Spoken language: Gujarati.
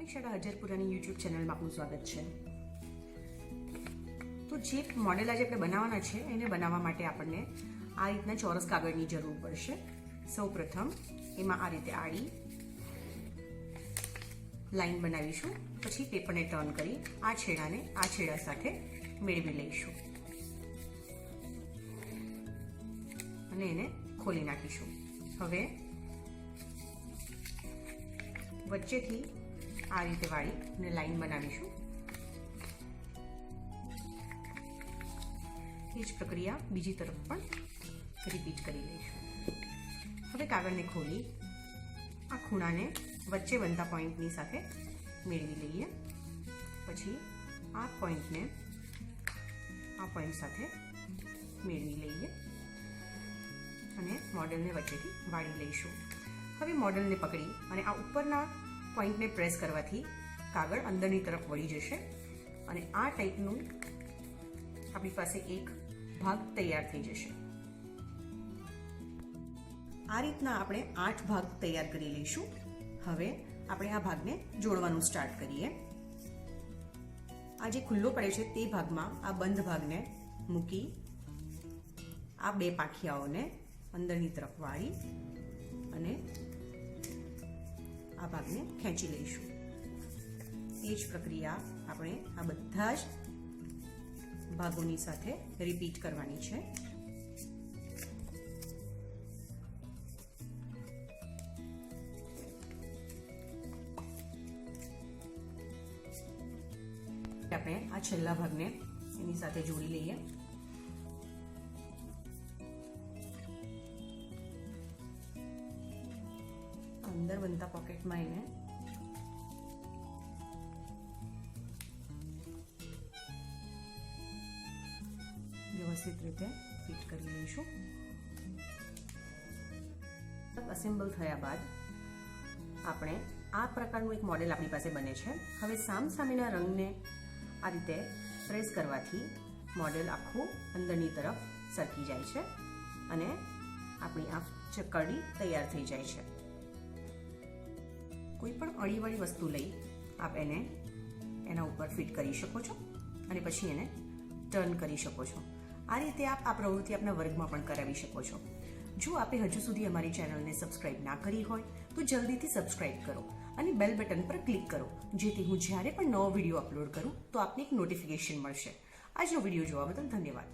આપણી શાળા હજારપુરાની યુટ્યુબ ચેનલમાં આપનું સ્વાગત છે। તો જે મોડેલ આજે આપણે બનાવવાના છે એને બનાવવા માટે આપણને આ રીતના ચોરસ કાગળની જરૂર પડશે। સૌપ્રથમ એમાં આ રીતે આડી લાઈન બનાવીશું, પછી પેપરને ટર્ન કરી આ છેડાને આ છેડા સાથે મેળવી લઈશું અને એને ખોલી નાખીશું। હવે વચ્ચેથી આ રીતે વાળી અને લાઈન બનાવીશું। એ જ પ્રક્રિયા બીજી તરફ પણ રિપીટ કરી લઈશું। હવે કાગળને ખોલી આ ખૂણાને વચ્ચે બનતા પોઈન્ટની સાથે મેળવી લઈએ, પછી આ પોઈન્ટને આ પોઈન્ટ સાથે મેળવી લઈએ અને મોડેલને વચ્ચેથી વાળી લઈશું। હવે મોડેલને પકડી અને આ ઉપરના પોઈન્ટને પ્રેસ કરવાથી કાગળ અંદરની તરફ વળી જશે અને આ ટાઈપનું આપણી પાસે એક ભાગ તૈયાર થઈ જશે। આ રીતના આપણે 8 ભાગ તૈયાર કરી લઈશું। હવે આપણે આ ભાગને જોડવાનું સ્ટાર્ટ કરીએ। આ જે ખુલ્લો પડે છે તે ભાગમાં આ બંધ ભાગને મૂકી આ બે પાંખિયાઓને અંદરની તરફ વાળી અને આ ભાગને ખેંચી લઈશું। એ જ પ્રક્રિયા આપણે આ બધા જ ભાગોની સાથે રિપીટ કરવાની છે। આપણે આ છેલ્લા ભાગને એની સાથે જોડી લઈએ। અંદર બનતા પોકેટમાં એને વ્યવસ્થિત રીતે ફિટ કરી લઈશું। અસેમ્બલ થયા બાદ આપણે આ પ્રકારનું એક મોડેલ આપણી પાસે બને છે। હવે સામસામેના રંગને આ રીતે પ્રેસ કરવાથી મોડેલ આખું અંદરની તરફ સરકી જાય છે અને આપણી આ ચકરડી તૈયાર થઈ જાય છે। કોઈ પણ અળીવાળી વસ્તુ લઈ આપ એને એના ઉપર ફિટ કરી શકો છો અને પછી એને ટર્ન કરી શકો છો। આ રીતે આપ આ પ્રવૃત્તિ આપના વર્ગમાં પણ કરાવી શકો છો। જો આપે હજુ સુધી અમારી ચેનલને સબસ્ક્રાઇબ ના કરી હોય તો જલ્દીથી સબસ્ક્રાઇબ કરો અને બેલ બટન પર ક્લિક કરો, જેથી હું જ્યારે પણ નવો વિડીયો અપલોડ કરું તો આપને એક નોટિફિકેશન મળશે। આજનો વિડીયો જોવા બદલ ધન્યવાદ।